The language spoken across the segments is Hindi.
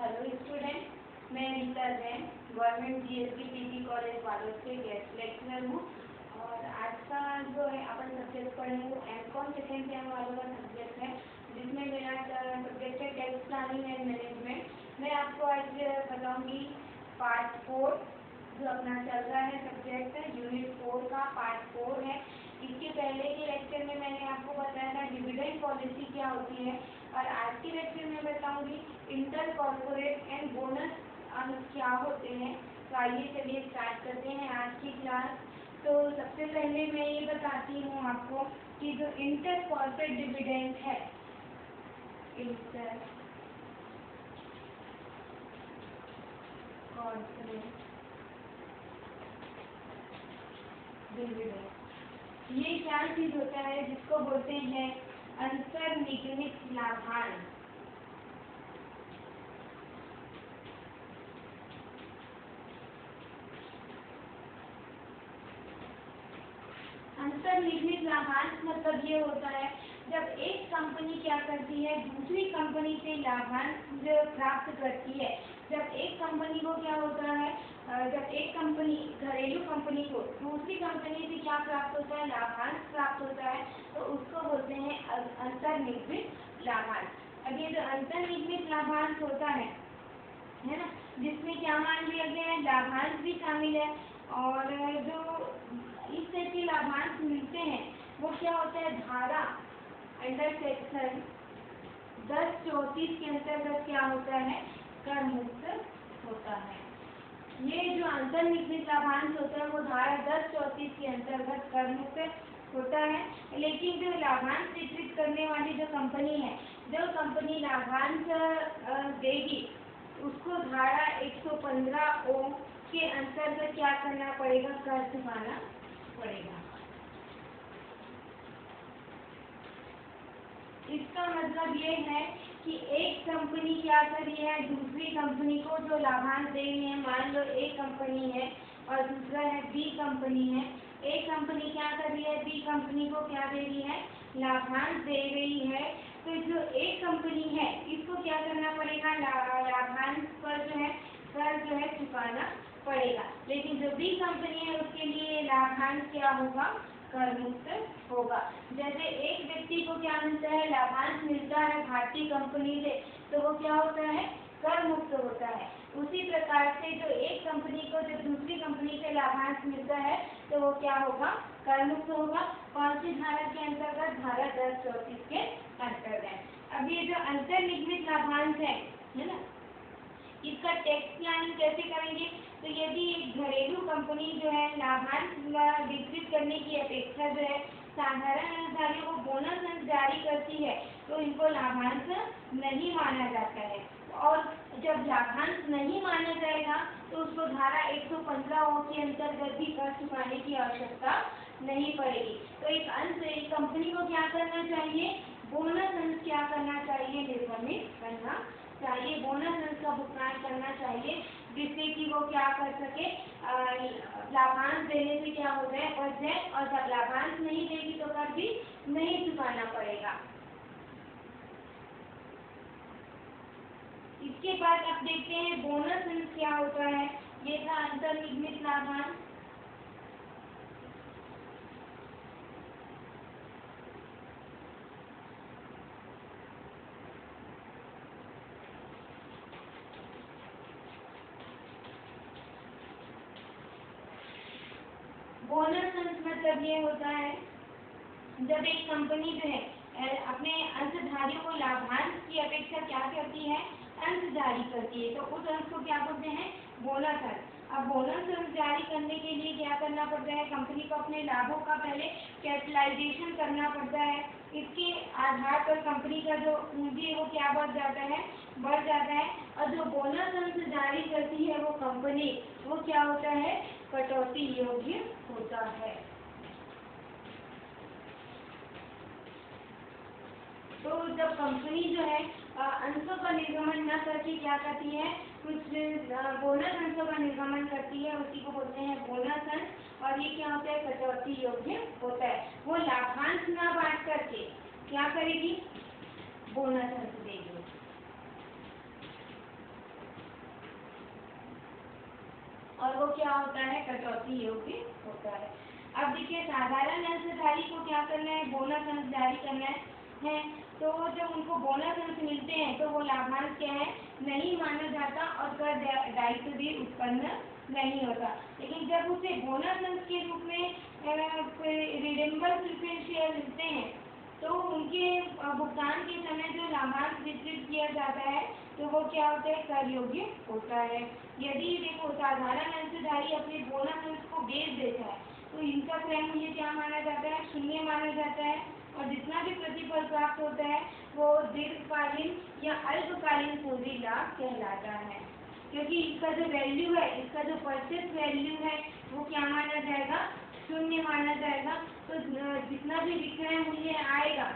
हेलो स्टूडेंट, मैं Rita Jain government GST PG college Balod से गेस्ट लेक्चरर हूँ। और आज का जो है अपन सब्जेक्ट पढ़ेंगे वो एमकॉम सेकेंड सेम वालों का सब्जेक्ट है, जिसमें मेरा सब्जेक्ट है टैक्स प्लानिंग एंड मैनेजमेंट। मैं आपको आज बताऊंगी पार्ट 4 जो अपना चल रहा है सब्जेक्ट है, यूनिट 4 का पार्ट 4 है। इसके पहले के लेक्चर में मैंने आपको बताया था डिविडेंड पॉलिसी क्या होती है, और आज के लेक्चर में बताऊंगी इंटर कॉर्पोरेट एंड बोनस क्या होते हैं। तो आइए चलिए स्टार्ट करते हैं आज की क्लास। तो सबसे पहले मैं ये बताती हूँ आपको कि जो इंटर कॉर्पोरेट डिविडेंड है, इंटर कॉर्पोरेट डिविडेंड ये क्या चीज होता है, जिसको बोलते हैं अंतर्निगमित लाभांश। अंतर्निगमित लाभांश मतलब ये होता है जब एक कंपनी क्या करती है दूसरी कंपनी से लाभांश प्राप्त करती है। जब एक कंपनी को क्या होता है, जब एक कंपनी घरेलू कंपनी को दूसरी कंपनी से क्या प्राप्त होता है, लाभांश प्राप्त होता है, तो उसको बोलते हैं अंतर्निगमित लाभांश। अब ये जो अंतर्निगमित लाभांश होता है ना, जिसमें क्या मान लिया गया है, लाभांश भी शामिल है। और जो इस तरह के लाभांश मिलते हैं वो क्या होता है, धारा अंडर सेक्शन 1034 के अंतर्गत क्या होता है, कर मुक्त होता है। ये जो अंतर्निगमित लाभांश होता है वो धारा 1034 के अंतर्गत कर मुक्त होता है। लेकिन जो लाभांश वितरित करने वाली जो कंपनी है, जो कंपनी लाभांश देगी उसको धारा 115 ओ के अंतर्गत क्या करना पड़ेगा, कर चुकाना पड़ेगा। इसका मतलब ये है कि एक कंपनी क्या कर रही है दूसरी कंपनी को जो लाभांश दे रही है, मान लो एक कंपनी है और दूसरा है बी कंपनी है। एक कंपनी क्या कर रही है, बी कंपनी को क्या दे रही है, लाभांश दे रही है। तो जो एक कंपनी है इसको क्या करना पड़ेगा, लाभांश पर जो है कर जो है चुकाना पड़ेगा। लेकिन जो बी कंपनी है उसके लिए लाभांश क्या होगा, कर मुक्त होगा। जैसे एक व्यक्ति को क्या मिलता है, लाभांश मिलता है भारतीय कंपनी से, तो वो क्या होता है, कर मुक्त होता है। उसी प्रकार से जो एक कंपनी को जो दूसरी कंपनी से लाभांश मिलता है तो वो क्या होगा, कर मुक्त होगा। कौन सी धारा के अंतर्गत, धारा 1034 के अंतर्गत। अब ये जो अंतर्निगमित लाभांश है ना, इसका टैक्स प्लानिंग कैसे करेंगे। तो यदि एक घरेलू कंपनी जो है लाभांश वितरित करने की अपेक्षा जो है साधारण कर्मचारियों को बोनस अंक जारी करती है, तो इनको लाभांश नहीं माना जाता है। और जब लाभांश नहीं माना जाएगा तो उसको धारा 115 ओ के अंतर्गत भी कर चुकाने की आवश्यकता नहीं पड़ेगी। तो एक कंपनी को क्या करना चाहिए, बोनस अंक क्या करना चाहिए, निर्गमित करना चाहिए, बोनस अंक का भुगतान करना चाहिए, जिससे कि वो क्या कर सके, लाभांश देने से क्या हो जाए, बच जाए। और जब लाभांश नहीं देगी तो कर भी नहीं चुकाना पड़ेगा। इसके बाद अब देखते हैं बोनस अंक क्या होता है। ये था अंतर्निगमित लाभांश। बोनस अंक मतलब ये होता है जब एक कंपनी जो है अपने अंशधारियों को लाभांश की अपेक्षा क्या करती है, अंश जारी करती है, तो उस अंश को क्या बोलते हैं, बोनस अंक। अब बोनस अंक जारी करने के लिए क्या करना पड़ता है, कंपनी को अपने लाभों का पहले कैपिटलाइजेशन करना पड़ता है। इसके आधार पर कंपनी का जो पूंजी है वो क्या बढ़ जाता है, बढ़ जाता है। और जो बोनस अंक जारी करती है वो कंपनी, वो क्या होता है, कटौती योग्य होता है। तो जब कंपनी जो है अंशों का निर्गमन न करके क्या करती है, कुछ बोनस अंशों का निर्गमन करती है, उसी को बोलते हैं बोनस अंश। और ये क्या होता है, कटौती योग्य होता है। वो लाभांश न बांट करके क्या करेगी, बोनस अंश देगी। और वो क्या होता है, कटौती योग्य होता है। अब देखिए साधारण अंशधारी को क्या करना है, बोनस अंश जारी करना है। तो जब उनको बोनस अंश मिलते हैं तो वो लाभांश क्या है, नहीं माना जाता और कर दायित्व भी उत्पन्न नहीं होता। लेकिन जब उसे बोनस अंश के रूप में रिडेम्बल प्रेफरेंस शेयर मिलते हैं तो उनके भुगतान के समय जो लाभांश वितरित किया जाता है तो वो क्या होता है, कर योग्य होता है। यदि देखो साधारण अंशधारी अपने बोनस अंश को बेच देता है तो इनका क्रय मूल्य क्या माना जाता है, शून्य माना जाता है। और जितना भी प्रतिफल प्राप्त होता है वो दीर्घकालीन या अल्पकालीन पूंजी लाभ कहलाता है, क्योंकि इसका जो वैल्यू है, इसका जो परचेस वैल्यू है वो क्या माना जाएगा, शून्य माना जाएगा। तो जितना भी विक्रय मूल्य आएगा,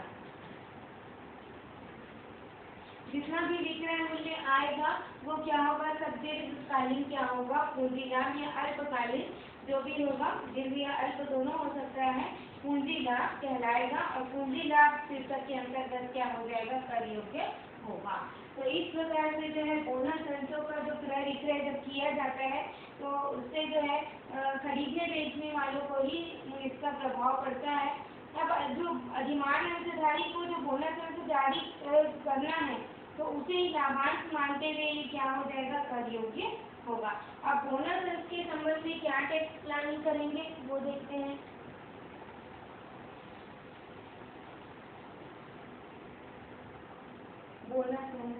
जितना भी विक्रय मूल्य आएगा वो क्या होगा, सब दीर्घकालीन क्या होगा, पूंजी लाभ या अल्पकालीन जो भी होगा, दीर्घ या अल्प दोनों हो सकता है, पूंजी लाभ कहलाएगा। और पूंजी लाभ शीर्षक के अंतर्गत क्या हो जाएगा, कर योग्य होगा। तो इस प्रकार से जो है बोनस अंशों का जो क्रय विक्रय जब किया जाता है तो उससे जो है खरीदने बेचने वालों को ही इसका प्रभाव पड़ता है। अब जो अधिमान अंशधारी को जो बोनस अंश जारी करना है तो उसे ही लाभांश मानते हुए ये क्या हो जाएगा, कर योग्य होगा। अब बोनस अंश के संबंध में क्या टैक्स प्लानिंग करेंगे वो देखते हैं। बोनस अंश,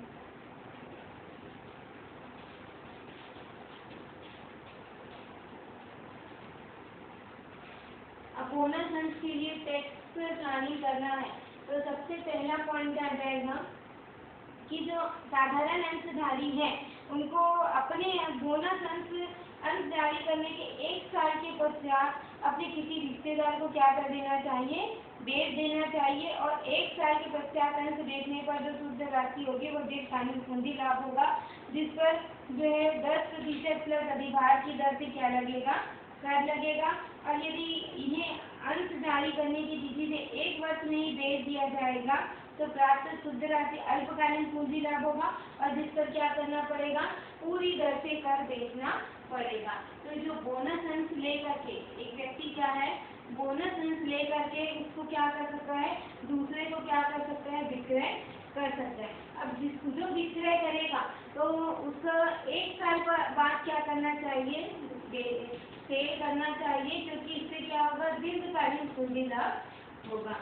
अब बोनस अंश के लिए टैक्स प्लानिंग करना है तो सबसे पहला पॉइंट आ जाएगा कि जो साधारण अंशधारी है उनको अपने बोनस अंश जारी करने के 1 साल के पश्चात अपने किसी रिश्तेदार को क्या कर देना चाहिए, बेच देना चाहिए। और 1 साल के पश्चात अंश बेचने पर जो शुद्ध राशि होगी वो दीर्घकालीन पूंजी लाभ होगा, जिस पर जो है 10% प्लस अधिभार की दर से क्या लगेगा, कर लगेगा। और यदि इन्हें अंश जारी करने की तिथि से 1 वर्ष में ही बेच दिया जाएगा तो प्राप्त शुद्ध राशि अल्पकालीन पूंजी लाभ होगा और जिस पर क्या करना पड़ेगा, पूरी दर से कर बेचना पड़ेगा। तो जो बोनस अंश लेकर के एक व्यक्ति क्या है, बोनस अंश लेकर के उसको क्या कर सकता है, दूसरे को क्या कर सकता है, विक्रय कर सकता है। अब जो विक्रय करेगा तो उसका 1 साल बाद क्या करना चाहिए, सेल करना चाहिए, क्योंकि इससे क्या होगा, दीर्घकालीन पूंजी लाभ होगा।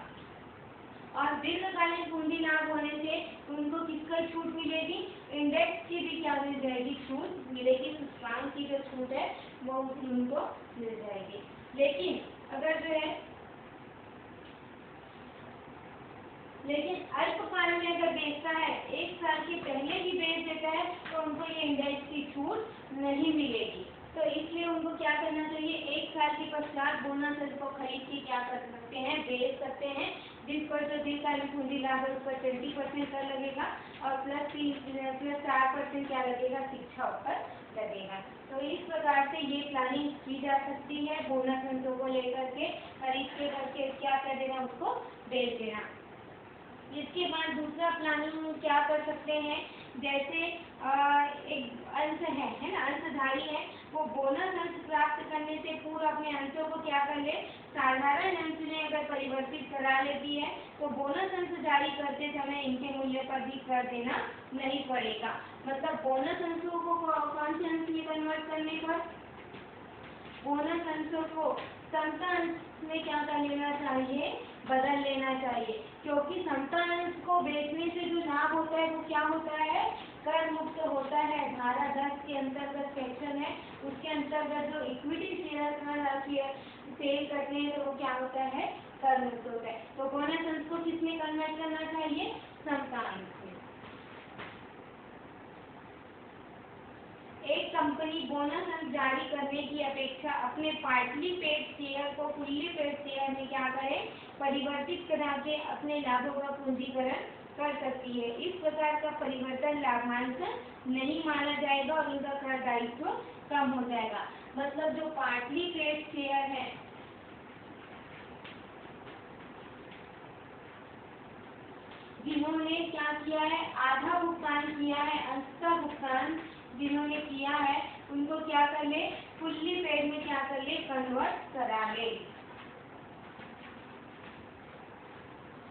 और दीर्घकालीन पूंजी लाभ होने से उनको किसका छूट मिलेगी, इंडेक्स की भी क्या मिल जाएगी, छूट मिलेगी। सूचकांक की जो छूट है वो उनको मिल जाएगी। लेकिन अगर जो है अल्पकाल में अगर बेचता है, 1 साल के पहले भी बेच देता है तो उनको ये इंडेक्स की छूट नहीं मिलेगी। तो इसलिए उनको क्या करना चाहिए, 1 साल के पश्चात बोनस अंश को खरीद के क्या कर सकते हैं, बेच सकते हैं, जिस पर जो दीर्घकालीन पूंजी लाभ है उस पर 20% कर लगेगा और प्लस 4% क्या लगेगा, शिक्षा पर लगेगा। तो इस प्रकार से ये प्लानिंग की जा सकती है, बोनस अंशों को लेकर के खरीद के करके क्या कर देना, उसको बेच देना। इसके बाद दूसरा प्लानिंग क्या कर सकते हैं, जैसे एक अंश है ना, अंशधारी है, वो बोनस अंश प्राप्त करने से पूर्व अपने अंशों को क्या कर ले, साधारण अंश में अगर परिवर्तित करा लेती है तो बोनस अंश जारी करते समय इनके मूल्य पर भी कर देना नहीं पड़ेगा। मतलब बोनस अंशों को कौन से अंश में कन्वर्ट करने पर, बोनस अंशों को समता अंश में क्या कर लेना चाहिए, बदल लेना चाहिए, क्योंकि समता अंश को बेचने से जो लाभ होता है वो क्या होता है, कर मुक्त होता है। धारा 10 के अंतर्गत सेक्शन है, उसके अंतर्गत जो इक्विटी शेयर सेल करते हैं तो वो क्या होता है, कर मुक्त होता है। तो बोनस अंश को किसमें कन्वर्ट करना चाहिए, समता अंश में। एक कंपनी बोनस अंश जारी करने की अपेक्षा अपने पार्टली पेड शेयर को फुल्ली पेड शेयर में क्या करे, परिवर्तित करा के अपने लाभों का पूंजीकरण कर सकती है। इस प्रकार का परिवर्तन लाभांश नहीं माना जाएगा और उनका कर दायित्व कम हो जाएगा। मतलब जो पार्टली पेड शेयर है, जिन्होंने क्या किया है, आधा भुगतान किया है, अंश का भुगतान जिन्होंने किया है उनको क्या कर ले, फुल्ली पेड में क्या कर ले, कन्वर्ट करा ले।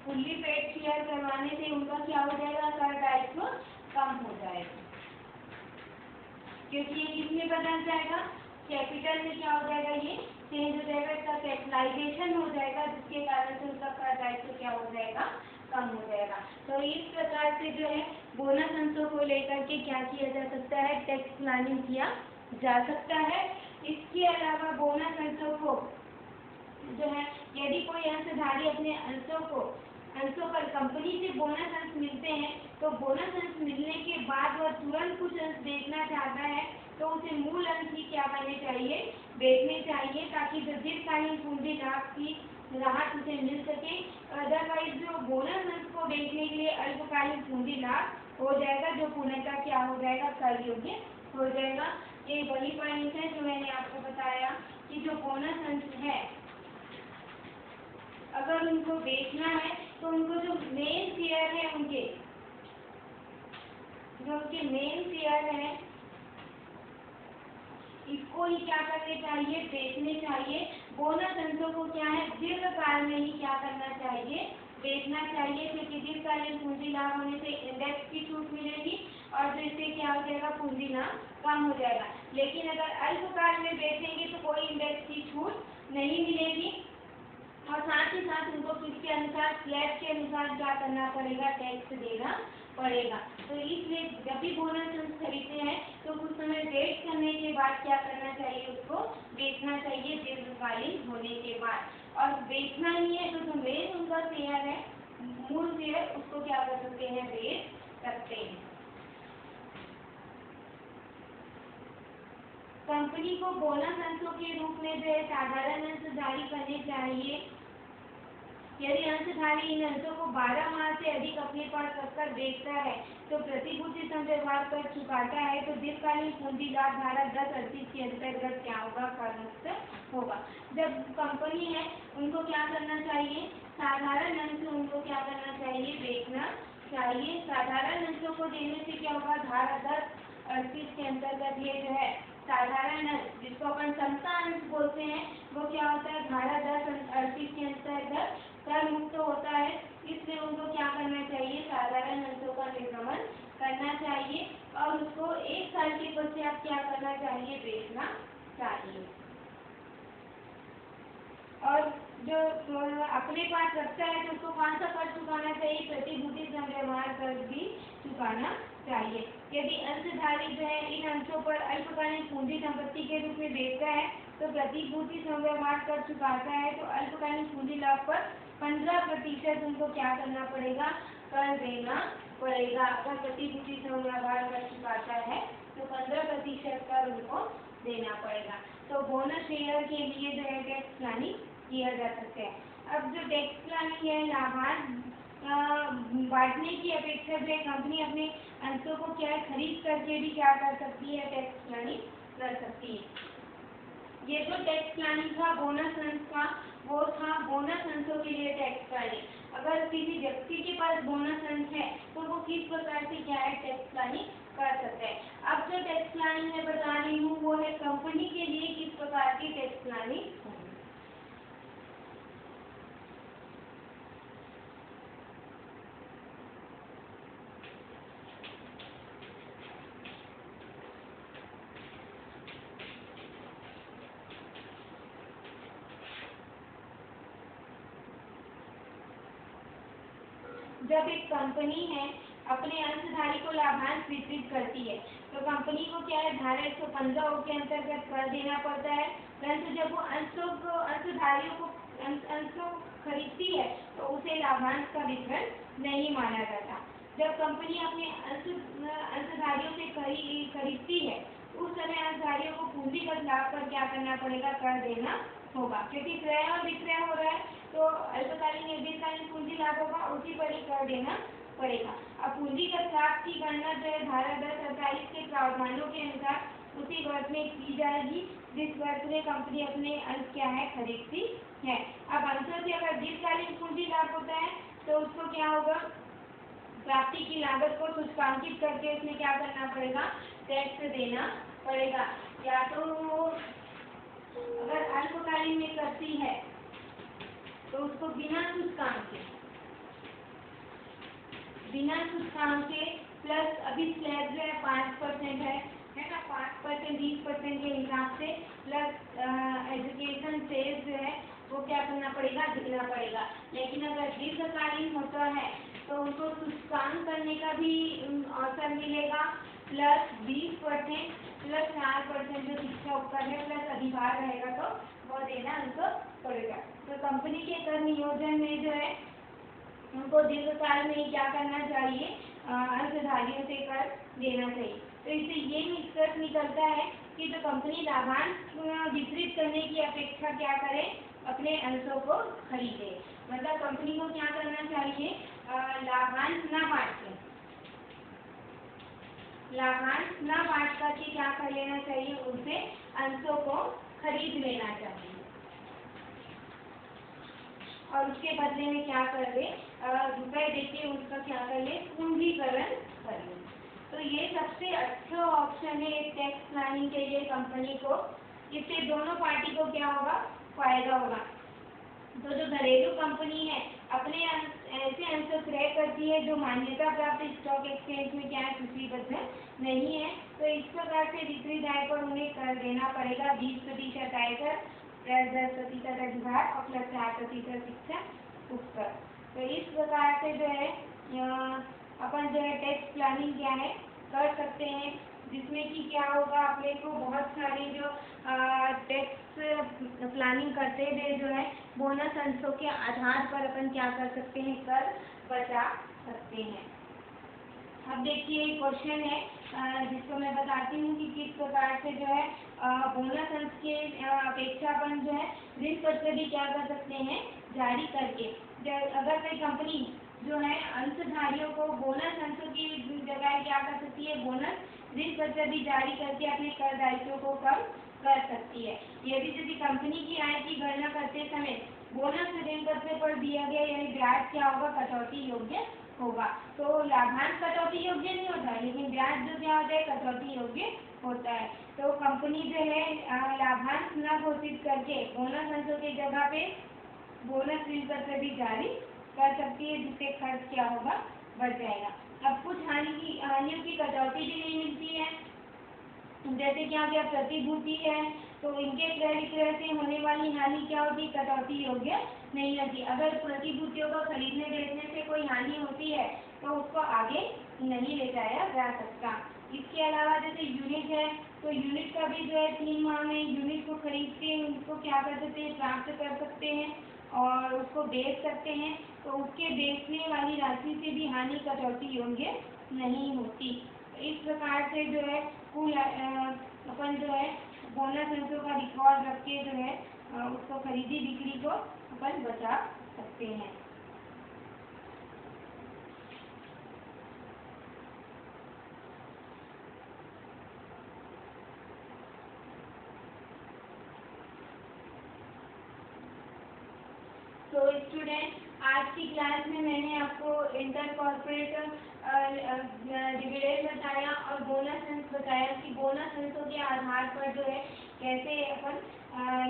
फुल्ली पेड शेयर करवाने से उनका क्या हो जाएगा, कर दायित्व कम हो जाएगा, क्योंकि ये किसमें बदल जाएगा, कैपिटल में क्या हो जाएगा, ये चेंज हो जाएगा, इसका कैपिटलाइजेशन हो जाएगा, जिसके कारण से उसका कर दायित्व क्या हो जाएगा, कम हो जाएगा। तो इस प्रकार से जो है बोनस अंशों को लेकर के क्या किया जा सकता है, टैक्स प्लानिंग किया जा सकता है। इसके अलावा बोनस अंशों को जो है, यदि कोई अंशधारी अपने अंशों पर कंपनी से बोनस अंश मिलते हैं, तो बोनस अंश मिलने के बाद वह तुरंत कुछ अंश बेचना चाहता है, तो उसे मूल अंश ही क्या करने चाहिए, बेचने चाहिए, ताकि जो दीर्घकालीन पूंजी लाभ की राहत उसे मिल सके। अदरवाइज जो बोनस अंश को बेचने के लिए अल्पकालीन पूंजी लाभ हो जाएगा, जो पूर्णतः क्या हो जाएगा, कर योग्य हो जाएगा। ये वही पॉइंट है जो मैंने आपको बताया कि जो बोनस अंश है, अगर उनको बेचना है तो उनको जो मेन शेयर है, उनके मेन शेयर है, इसको ही क्या करने चाहिए, बेचने चाहिए। बोनस अंशों को क्या है, दीर्घकाल में ही क्या करना चाहिए, बेचना चाहिए, क्योंकि दीर्घकालीन पूंजी लाभ होने से इंडेक्स की छूट मिलेगी और तो इससे क्या हो जाएगा, पूंजी लाभ कम हो जाएगा। लेकिन अगर अल्पकाल में बेचेंगे तो कोई इंडेक्स की छूट नहीं मिलेगी और साथ ही साथ उनको किसके अनुसार, स्लैब के अनुसार क्या करना पड़ेगा, टैक्स देना पड़ेगा। तो इसलिए जब भी बोनस अंश खरीदते हैं तो कुछ समय वेट करने के बाद क्या करना चाहिए, उसको बेचना चाहिए दीर्घकालीन होने के बाद। और बेचना ही है तो जो मेन उनका शेयर है, मूल शेयर, उसको क्या कर सकते हैं, बेच सकते हैं। कंपनी को बोनस अंशों के रूप में जो है साधारण अंश जारी करने चाहिए। यदि अंशधारी इन अंशों को 12 माह से अधिक अपने पास रखकर बेचता है तो प्रतिभूति संव्यवहार कर चुकाता है, तो दीर्घकालीन पूंजी लाभ धारा 1038 के अंतर्गत क्या होगा, कर मुक्त होगा। जब कंपनी है उनको क्या करना चाहिए, साधारण अंश उनको क्या करना चाहिए, बेचना चाहिए। साधारण अंशों को देने से क्या होगा, धारा 1038 के अंतर्गत ये जो है साधारण अंश, जिसको अपन समता अंश बोलते हैं, वो क्या होता है, धारा 1038 के अंतर्गत कर मुक्त होता है। इसलिए उनको क्या करना चाहिए, साधारण अंशों का निर्गमन करना चाहिए और उसको 1 साल के पश्चात क्या करना चाहिए, बेचना चाहिए। और जो अपने पास रखता है तो उसको कौन सा कर चुकाना चाहिए, प्रतिभूति संव्यवहार कर भी चुकाना चाहिए। यदि अंशधारी जो है इन अंशों पर अल्पकालीन पूंजी संपत्ति के रूप में बेचता है तो प्रतिभूति संव्यवहार कर चुकाता है, तो अल्पकालीन पूंजी लाभ पर 15% उनको क्या करना पड़ेगा, कर देना पड़ेगा। अगर प्रतिभूति संव्यवहार कर चुकाता है तो 15% कर उनको देना पड़ेगा। तो बोनस शेयर के लिए जो है टैक्स प्लानिंग किया जा सकता है। अब जो टैक्स प्लानिंग है, लाभांश बांटने की अपेक्षा जो है कंपनी अपने अंशों को क्या है, खरीद करके भी क्या कर सकती है, टैक्स प्लानिंग कर सकती है। ये जो टैक्स प्लानिंग था बोनस अंश का, वो था बोनस अंशों के लिए टैक्स प्लानिंग। अगर किसी व्यक्ति के पास बोनस अंश है तो वो किस प्रकार से क्या है, टैक्स प्लानिंग कर सकते हैं। अब जो टैक्स प्लानिंग मैं बता रही हूँ वो है कंपनी के लिए किस प्रकार की टैक्स प्लानिंग होगी। जब एक कंपनी है अपने अंशधारी को लाभांश वितरित करती है तो कंपनी को क्या है, धारा 115 के अंतर्गत कर देना पड़ता है। परंतु जब वो अंशधारियों को अंशों खरीदती है तो उसे लाभांश का वितरण नहीं माना जाता। जब कंपनी अपने अंशधारियों से खरीदती है उस समय अंशधारियों को पूंजीगत लाभ पर क्या करना पड़ेगा, कर देना होगा, क्योंकि क्रय और विक्रय हो रहा है तो अल्पकालीन या दीर्घकालीन पूंजी लाभ होगा, उसी पर ही कर देना पड़ेगा। अब पूंजीगत लाभ की गणना जो है धारा 1028 के प्रावधानों के अनुसार उसी वर्ष में की जाएगी जिस वर्ष में कंपनी अपने अंश क्या है, खरीदती है। अब अंशों से अगर दीर्घकालीन पूंजी लाभ होता है तो उसको क्या होगा, प्राप्ति की लागत को सूचकांकित करके उसमें क्या करना पड़ेगा, टैक्स देना पड़ेगा। या तो अगर अल्पकालीन में करती है तो उसको बिना सूचकांक के प्लस अभी स्लैब जो है 5% है ना, 5% 20% के हिसाब से प्लस एजुकेशन सेस जो है वो क्या करना पड़ेगा, देना पड़ेगा। लेकिन अगर दीर्घकालीन होता है तो उनको सूचकांक करने का भी अवसर मिलेगा, प्लस 20% प्लस 4% जो शिक्षा उपकर है प्लस अधिभार रहेगा तो वो देना उनको पड़ेगा। तो कंपनी के कर नियोजन में जो है उनको दीर्घकाल में क्या करना चाहिए, अंशधारियों से कर देना चाहिए। तो इससे ये निष्कर्ष निकलता है कि जो कंपनी लाभांश वितरित करने की अपेक्षा क्या करे, अपने अंशों को खरीदे। मतलब कंपनी को क्या करना चाहिए, लाभांश न बांट करके क्या कर लेना चाहिए, उनसे अंशों को खरीद लेना चाहिए और उसके बदले में क्या कर ले, रुपए देके उसका क्या कर ले, पूंजीकरण कर ले। तो ये सबसे अच्छा ऑप्शन है टैक्स प्लानिंग के लिए कंपनी को। इससे दोनों पार्टी को क्या होगा, फायदा होगा। तो जो घरेलू कंपनी है अपने ऐसे अंश क्रय करती है जो मान्यता प्राप्त स्टॉक एक्सचेंज में क्या है, सूचीबद्ध नहीं है, तो इस प्रकार से वितरित आय पर उन्हें कर देना पड़ेगा 20% आयकर, प्लस 10% अधिभार और प्लस 4% शिक्षा उपकर। तो इस प्रकार से जो है अपन जो है टैक्स प्लानिंग क्या है कर सकते हैं, जिसमें कि क्या होगा, अपने को बहुत सारे जो टैक्स प्लानिंग करते हुए जो है बोनस अंशों के आधार पर अपन क्या कर सकते हैं, कर बचा सकते हैं। अब देखिए क्वेश्चन है जिसको मैं बताती हूँ कि किस प्रकार से जो है बोनस अंश के अपेक्षा अपन जो है ऋण पत्र भी क्या कर सकते हैं, जारी करके। अगर कोई कंपनी जो है अंशधारियों को बोनस अंशों की जगह क्या कर सकती है, बोनस ऋण पत्र भी जारी करके अपने कर दायित्वों को कम कर सकती है। यदि कंपनी की आय की गणना करते समय बोनस ऋण पत्र पर दिया गया यानी ब्याज क्या होगा, कटौती योग्य होगा। तो लाभांश कटौती योग्य नहीं होता है, लेकिन ब्याज जो क्या होता है, कटौती योग्य होता है। तो कंपनी जो है लाभांश न घोषित करके बोनस अंशों की जगह पे बोनस ऋण पत्र भी जारी कर सकती है, जिससे खर्च क्या होगा, बढ़ जाएगा। अब कुछ हानियों की कटौती भी नहीं मिलती है, जैसे क्या क्या प्रतिभूति है तो इनके क्रय विक्रय से होने वाली हानि क्या होती, कटौती योग्य नहीं होती। अगर प्रतिभूतियों को खरीदने बेचने से कोई हानि होती है तो उसको आगे नहीं ले जाया जा सकता। इसके अलावा जैसे यूनिट है तो यूनिट का भी जो है 3 माह में यूनिट को खरीद के उनको क्या कर सकते हैं, प्राप्त कर सकते हैं और उसको बेच सकते हैं। तो उसके बेचने वाली राशि से भी हानि कटौती योग्य नहीं होती। इस प्रकार से जो है कुल अपन जो है बोनस अंशों का रिकॉर्ड रख के जो है उसको खरीदी बिक्री को अपन बचा सकते हैं। तो स्टूडेंट आज की क्लास में मैंने आपको इंटर कॉर्पोरेट डिविडेंड बताया और बोनस अंश बताया कि बोनस अंशों के आधार पर जो है कैसे अपन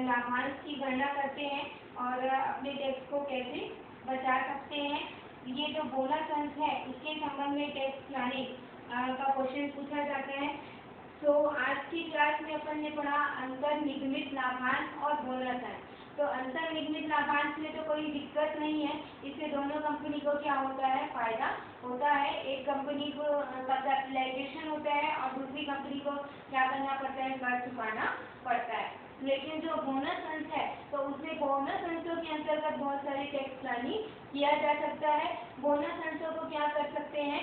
लाभांश की गणना करते हैं और अपने टैक्स को कैसे बचा सकते हैं। ये जो बोनस अंश है इसके संबंध में टैक्स प्लानिंग का क्वेश्चन पूछा जाता है। तो आज की क्लास में अपन ने पढ़ा अंतर्निगमित लाभांश और बोनस अंश। तो अंतर्निगमित लाभांश में तो कोई दिक्कत नहीं है, इससे दोनों कंपनी को क्या होता है, फायदा होता है। एक कंपनी को कैपिटलाइजेशन होता है और दूसरी कंपनी को क्या करना पड़ता है, कर चुकाना पड़ता है। लेकिन जो बोनस अंश है तो उसमें बोनस अंशों के अंतर्गत बहुत सारे टैक्स प्लानिंग किया जा सकता है। बोनस अंशों को क्या कर सकते हैं,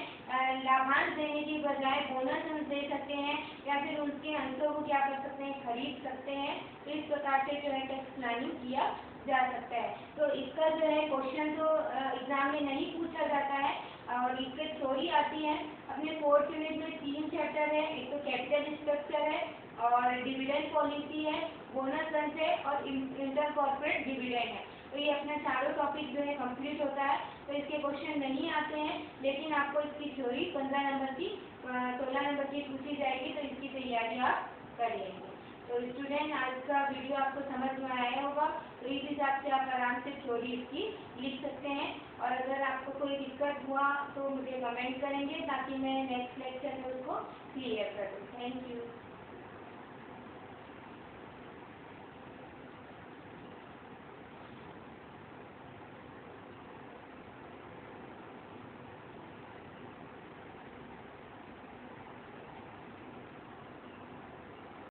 लाभांश देने की बजाय बोनस अंश दे सकते हैं या फिर उनके अंशों को क्या कर सकते हैं, खरीद सकते हैं। तो इस प्रकार से जो है टैक्स प्लानिंग किया जा सकता है। तो इसका जो है क्वेश्चन तो एग्जाम में नहीं पूछा जाता है और इससे थ्योरी आती है। अपने 4th यूनिट में 3 चैप्टर है, एक तो कैपिटल स्ट्रक्चर है और डिविडेंड पॉलिसी है, बोनस अंश है और इंटर कॉर्पोरेट डिविडेंड है। तो ये अपना चारों टॉपिक जो है कंप्लीट होता है। तो इसके क्वेश्चन नहीं आते हैं, लेकिन आपको इसकी थ्योरी 15 नंबर की 16 नंबर की पूछी जाएगी, तो इसकी तैयारी आप कर लेंगे। तो स्टूडेंट, आज का वीडियो आपको समझ में आया होगा, तो इस हिसाब से आप आराम से थ्योरी इसकी लिख सकते हैं। और अगर आपको कोई दिक्कत हुआ तो मुझे कमेंट करेंगे ताकि मैं नेक्स्ट लेक्चर में उसको क्लियर कर दूँ। Thank you.